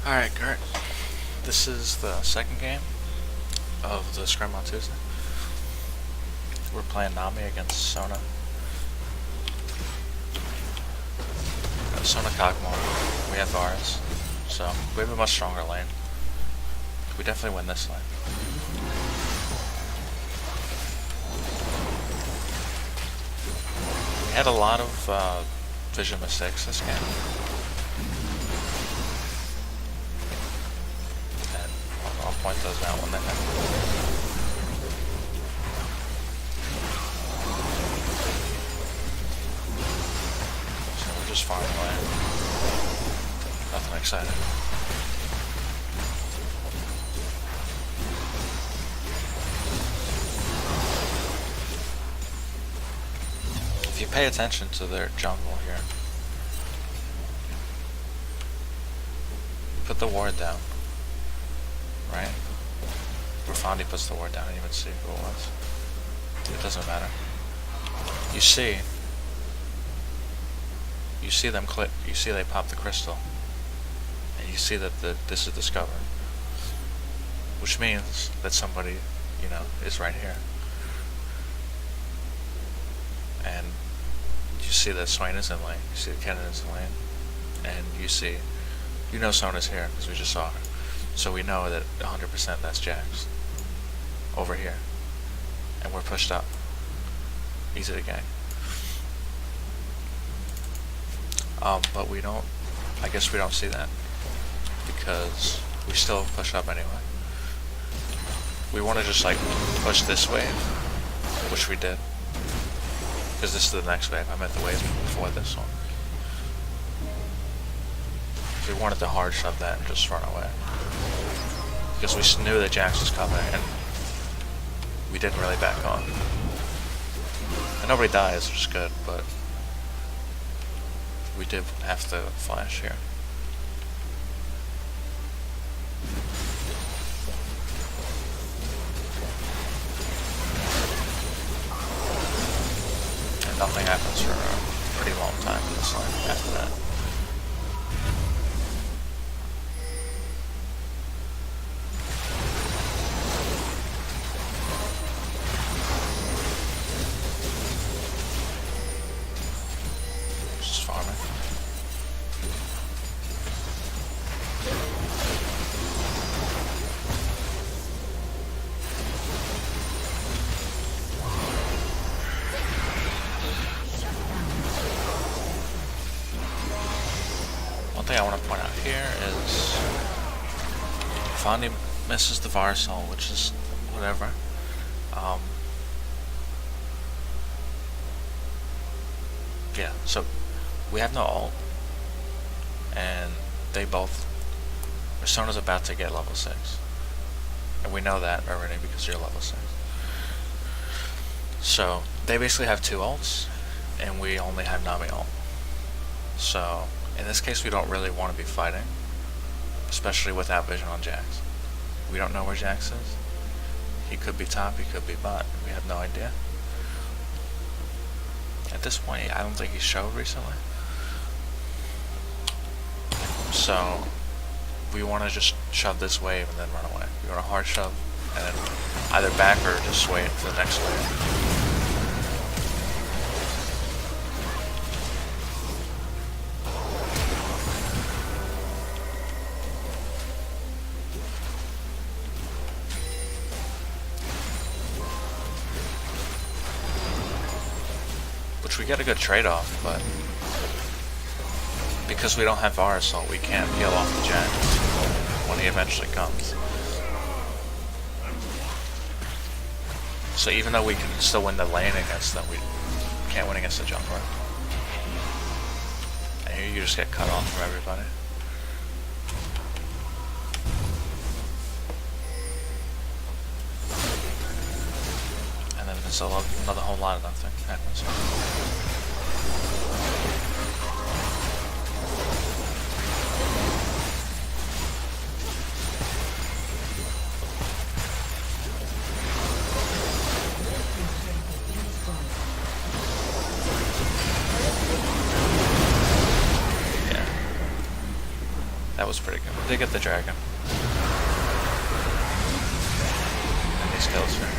Alright, Gert. This is the second game of the Scrim on Tuesday. We're playing Nami against Sona. Sona Kagmo. We have Varus. So, we have a much stronger lane. We definitely win this lane. We had a lot of vision mistakes this game. I'll point those out when they happen. So we're just farming away. Nothing exciting. If you pay attention to their jungle here, put the ward down. Right? Profondi puts the ward down, I didn't even see who it was. It doesn't matter. You see them click, you see they pop the crystal. And you see that this is discovered. Which means that somebody, is right here. And you see that Swain is in lane, you see that Kennen is in lane, and you know Sona's here, because we just saw her. So we know that 100% that's Jax. Over here. And we're pushed up. Easy to gang. But we don't, I guess we don't see that. Because we still push up anyway. We want to just push this wave. Which we did. Because this is the next wave. I meant the wave before this one. We wanted to hard shove that and just run away. Because we knew that Jax was coming and we didn't really back on. And nobody dies, which is good, but we did have to flash here. And nothing happens for a pretty long time in this line after that. One thing I want to point out here is Fondi misses the Varus ult, which is whatever. Yeah, so we have no ult, and they both. Sona's about to get level 6, and we know that already because you're level 6. So they basically have 2 ults, and we only have Nami ult. So in this case, we don't really want to be fighting, especially without vision on Jax. We don't know where Jax is. He could be top, he could be bot. We have no idea. At this point, I don't think he showed recently. So we want to just shove this wave and then run away. We want to hard shove and then either back or just wait for the next wave. Which we get a good trade-off, but because we don't have Varus ult, we can't peel off the Jax when he eventually comes. So even though we can still win the lane against them, we can't win against the jungler. And here you just get cut off from everybody. And then there's another whole lot of nothing happens. was pretty good. We did get the dragon. And these kills here.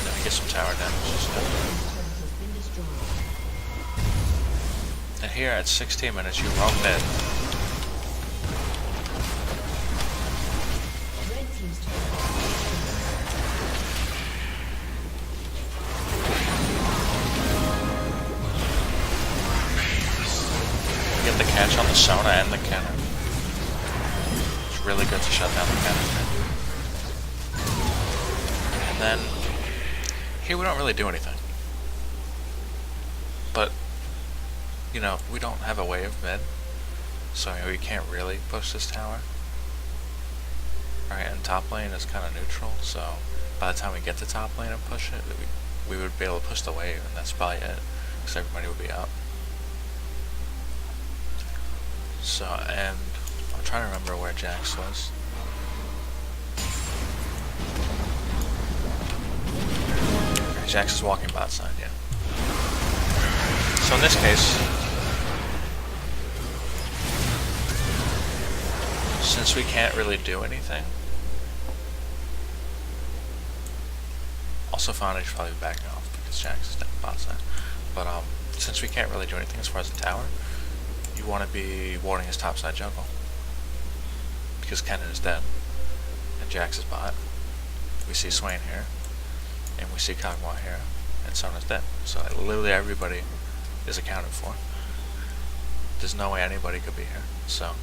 Then we get some tower damage. And here at 16 minutes, you roam mid. Get the catch on the Sona and the cannon. It's really good to shut down the cannon. And then here we don't really do anything. But you know, we don't have a wave mid, so we can't really push this tower. Right, and top lane is kind of neutral, so by the time we get to top lane and push it, we would be able to push the wave, and that's probably it, because everybody would be up. So, and I'm trying to remember where Jax was. Okay, Jax is walking bot side, yeah. So in this case, since we can't really do anything, also Foundry's probably backing off because Jax is down bot side. But since we can't really do anything as far as the tower, you want to be warding his topside jungle because Kennen is dead and Jax is bot. We see Swain here, and we see Kog'Maw here, and Sona's dead. So literally everybody is accounted for. There's no way anybody could be here. So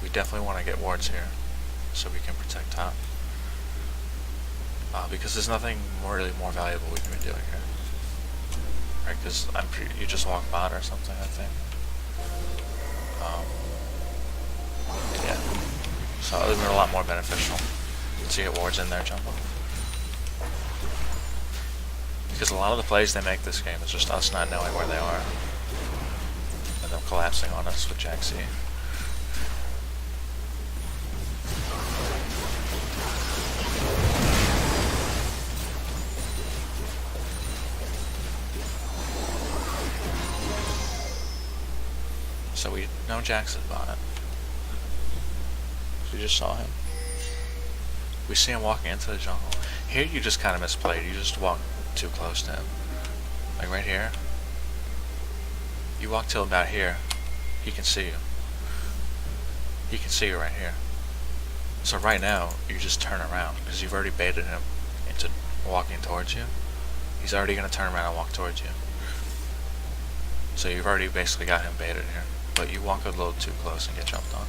we definitely want to get wards here so we can protect top. Because there's nothing really more valuable we can be doing here. Right, because you just walk bot or something, I think. Yeah. So it would have been a lot more beneficial to get wards in their jungle. Because a lot of the plays they make this game is just us not knowing where they are. And them collapsing on us with Jax E. So we know Jax is bot. We just saw him. We see him walking into the jungle. Here you just kind of misplayed. You just walk too close to him. Like right here. You walk till about here. He can see you. He can see you right here. So right now, you just turn around because you've already baited him into walking towards you. He's already going to turn around and walk towards you. So you've already basically got him baited here. But you walk a little too close and get jumped on.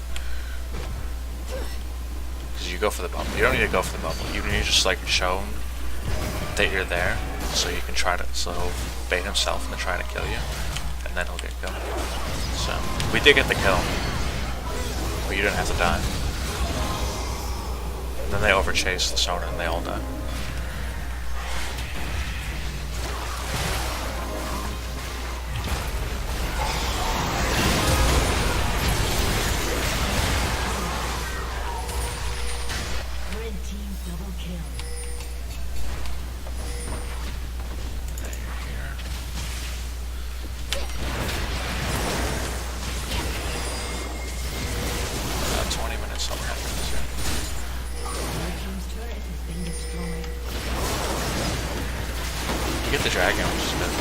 Because you go for the bubble. You don't need to go for the bubble. You need to just like show him that you're there, so you can try to, so he'll bait himself and then try to kill you, and then he'll get killed. So we did get the kill, but you didn't have to die. And then they overchase the Sona and they all die. You get the dragon, which is good.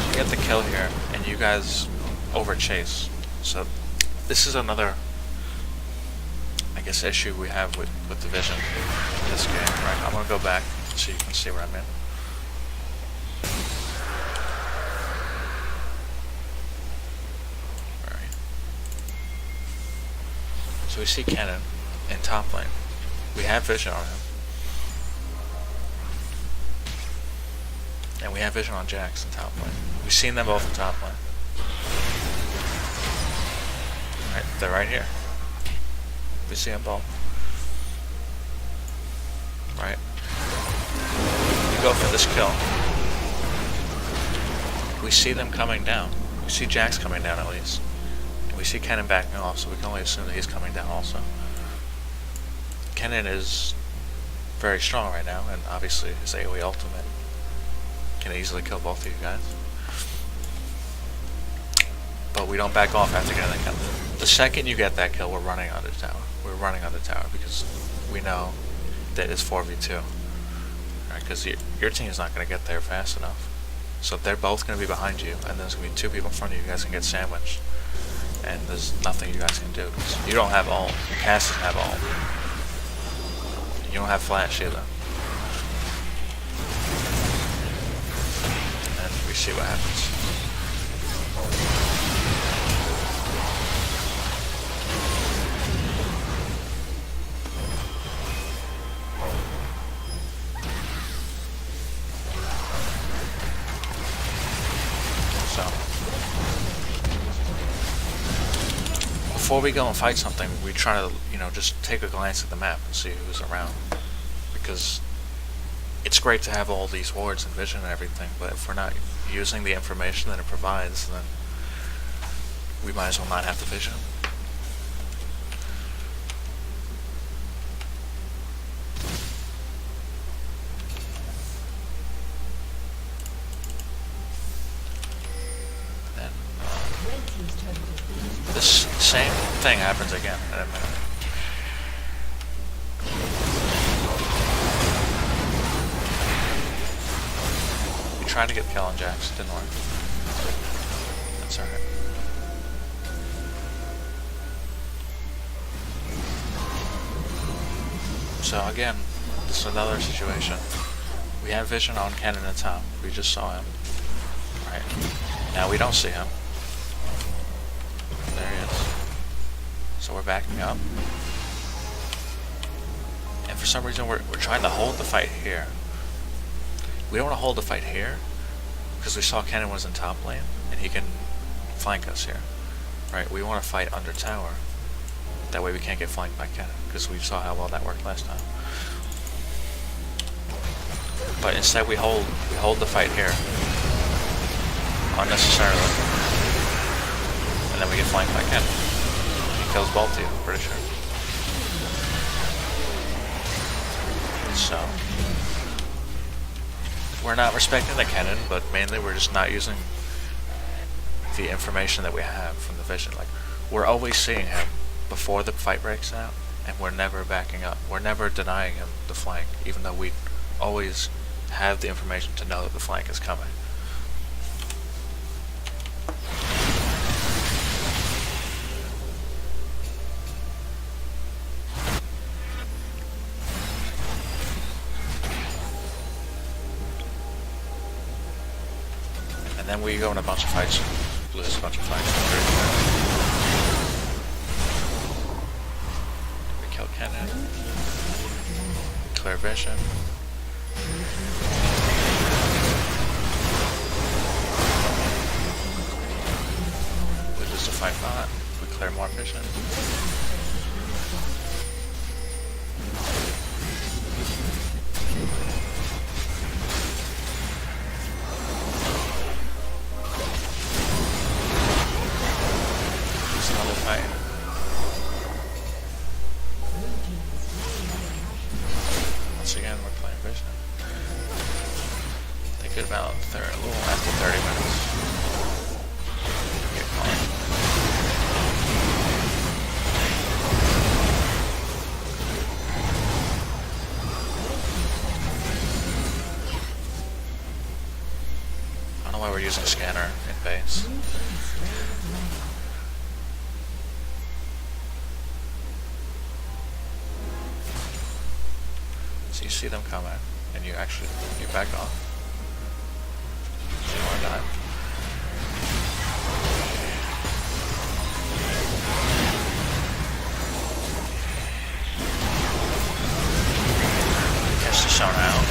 You get the kill here, and you guys overchase. So this is another, I guess, issue we have with the vision in this game. Right, I'm gonna go back so you can see where I'm in. So we see Kennen in top lane. We have vision on him. And we have vision on Jax in top lane. We've seen them both in top lane. Right, they're right here. We see them both. Right. We go for this kill. We we see them coming down. We see Jax coming down at least. And we see Kennen backing off, so we can only assume that he's coming down also. Kennen is very strong right now, and obviously his AoE ultimate can easily kill both of you guys. But we don't back off after getting that kill. The second you get that kill, we're running on the tower. We're running on the tower because we know that it's 4v2. Right? Because your team is not going to get there fast enough. So they're both going to be behind you, and there's going to be 2 people in front of you. You guys can get sandwiched. And there's nothing you guys can do. You don't have ult. Cass doesn't have ult. You don't have flash either. And we see what happens. So, before we go and fight something, we try to, just take a glance at the map and see who's around. Because it's great to have all these wards and vision and everything, but if we're not using the information that it provides, then we might as well not have the vision. Then this same thing happens again in a minute. Tried to get the kill on Jax, didn't work. That's alright. So again, this is another situation. We have vision on Kennen and Tom. We just saw him. Right. Now we don't see him. There he is. So we're backing up. And for some reason we're trying to hold the fight here. We don't want to hold the fight here, because we saw Kennen was in top lane, and he can flank us here. Right? We want to fight under tower. That way we can't get flanked by Kennen, because we saw how well that worked last time. But instead we hold the fight here. Unnecessarily. And then we get flanked by Kennen. He kills both of you, I'm pretty sure. So we're not respecting the Kennen, but mainly we're just not using the information that we have from the vision. Like, we're always seeing him before the fight breaks out, and we're never backing up. We're never denying him the flank, even though we always have the information to know that the flank is coming. Then we go in a bunch of fights, lose a bunch of fights. We kill Kennen. Clear vision. We lose the fight bot. We clear more vision. Once again, we're playing vision. Think about a little after 30 minutes. Get caught. I don't know why we're using scanner in base. So you see them coming, and you back off. So you want to die. Catch the zone out.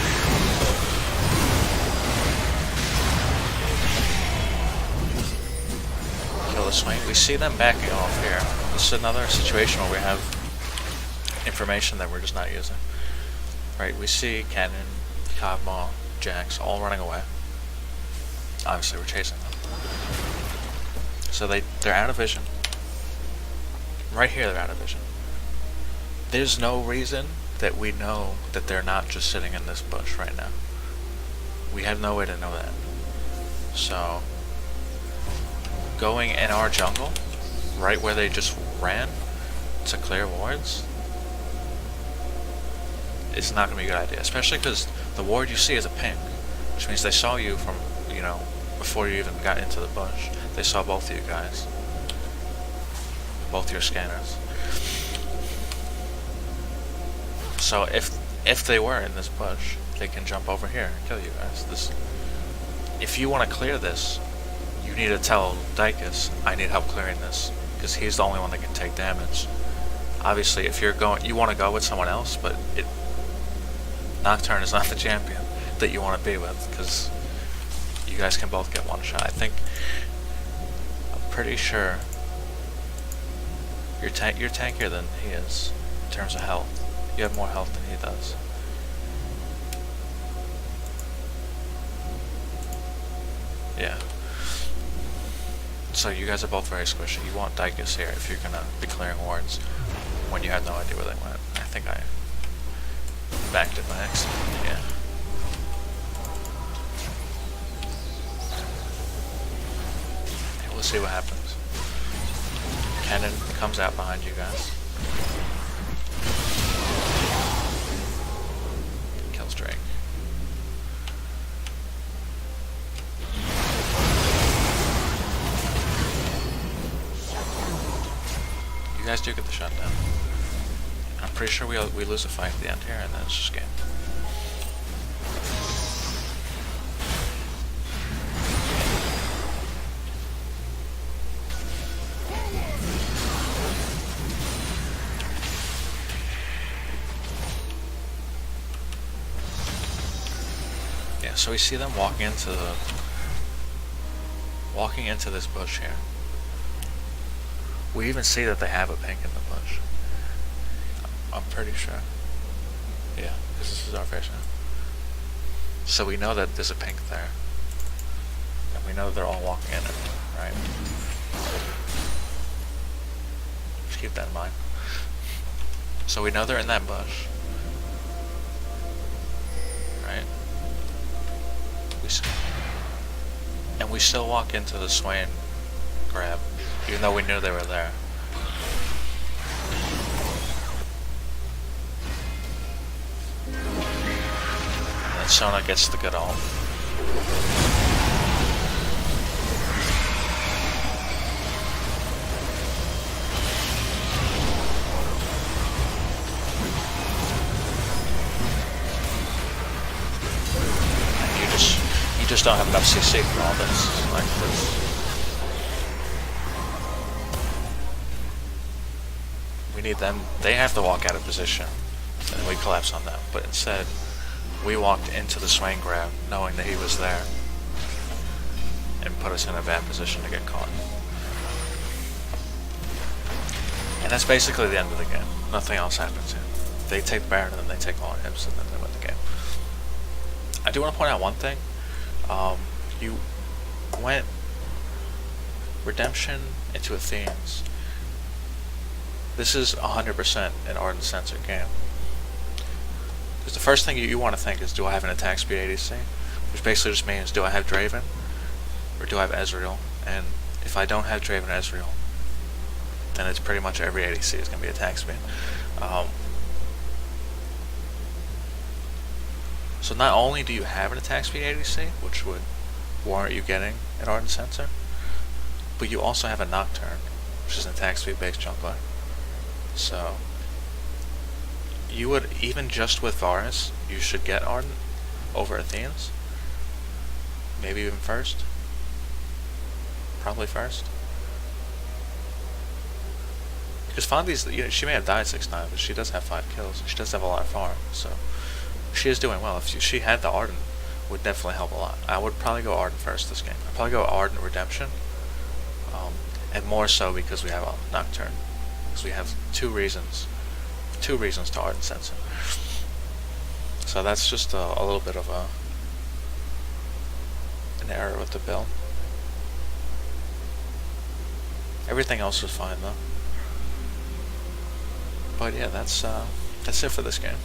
Kill the swing. We see them backing off here. This is another situation where we have information that we're just not using. Right, we see Kennen, Cosmo, Jax all running away. Obviously we're chasing them. So they're out of vision. Right here they're out of vision. There's no reason that we know that they're not just sitting in this bush right now. We have no way to know that. So, going in our jungle, right where they just ran to clear wards, it's not going to be a good idea. Especially because the ward you see is a pink, which means they saw you from, you know, before you even got into the bush. They saw both of you guys. Both your scanners. So if they were in this bush, they can jump over here and kill you guys. If you want to clear this, you need to tell Dicus, I need help clearing this, because he's the only one that can take damage. Obviously, if you want to go with someone else, but Nocturne is not the champion that you want to be with, because you guys can both get one shot. I'm pretty sure you're tankier than he is in terms of health. You have more health than he does. Yeah. So you guys are both very squishy. You want Dicus here if you're gonna be clearing wards when you have no idea where they went. I think I backed it by accident. Yeah. Okay, we'll see what happens. Cannon comes out behind you guys. Kills Drake. You guys do get the shutdown. I'm pretty sure we lose a fight at the end here, and then it's just game. Yeah, so we see them walking into this bush here. We even see that they have a pink in the bush. I'm pretty sure. Yeah, because this is our vision. So we know that there's a pink there. And we know that they're all walking in it, right? Just keep that in mind. So we know they're in that bush. Right? And we still walk into the Swain grab, even though we knew they were there. And then Sona gets the good ult. And you just don't have enough CC for all this, like this. We need them, they have to walk out of position, and we collapse on them. But instead, we walked into the Swain grab, knowing that he was there, and put us in a bad position to get caught. And that's basically the end of the game. Nothing else happens here. They take Baron, and then they take all hits, and then they win the game. I do want to point out one thing. You went Redemption into Athene's. This is 100% an Ardent Sensor game. Because the first thing you want to think is, do I have an attack speed ADC? Which basically just means, do I have Draven? Or do I have Ezreal? And if I don't have Draven or Ezreal, then it's pretty much every ADC is going to be attack speed. So not only do you have an attack speed ADC, which would warrant you getting an Ardent Sensor, but you also have a Nocturne, which is an attack speed based jungler. So you would, even just with Varus, you should get Ardent over Athena's. Maybe even first. Probably first. Because Fondy's, she may have died 6 times, but she does have 5 kills. She does have a lot of farm, so she is doing well. If she had the Ardent, it would definitely help a lot. I would probably go Ardent first this game. I'd probably go Ardent Redemption, and more so because we have a Nocturne. Because we have two reasons to Ardent Sensor. So that's just a little bit of an error with the build. Everything else was fine though. But yeah, that's it for this game.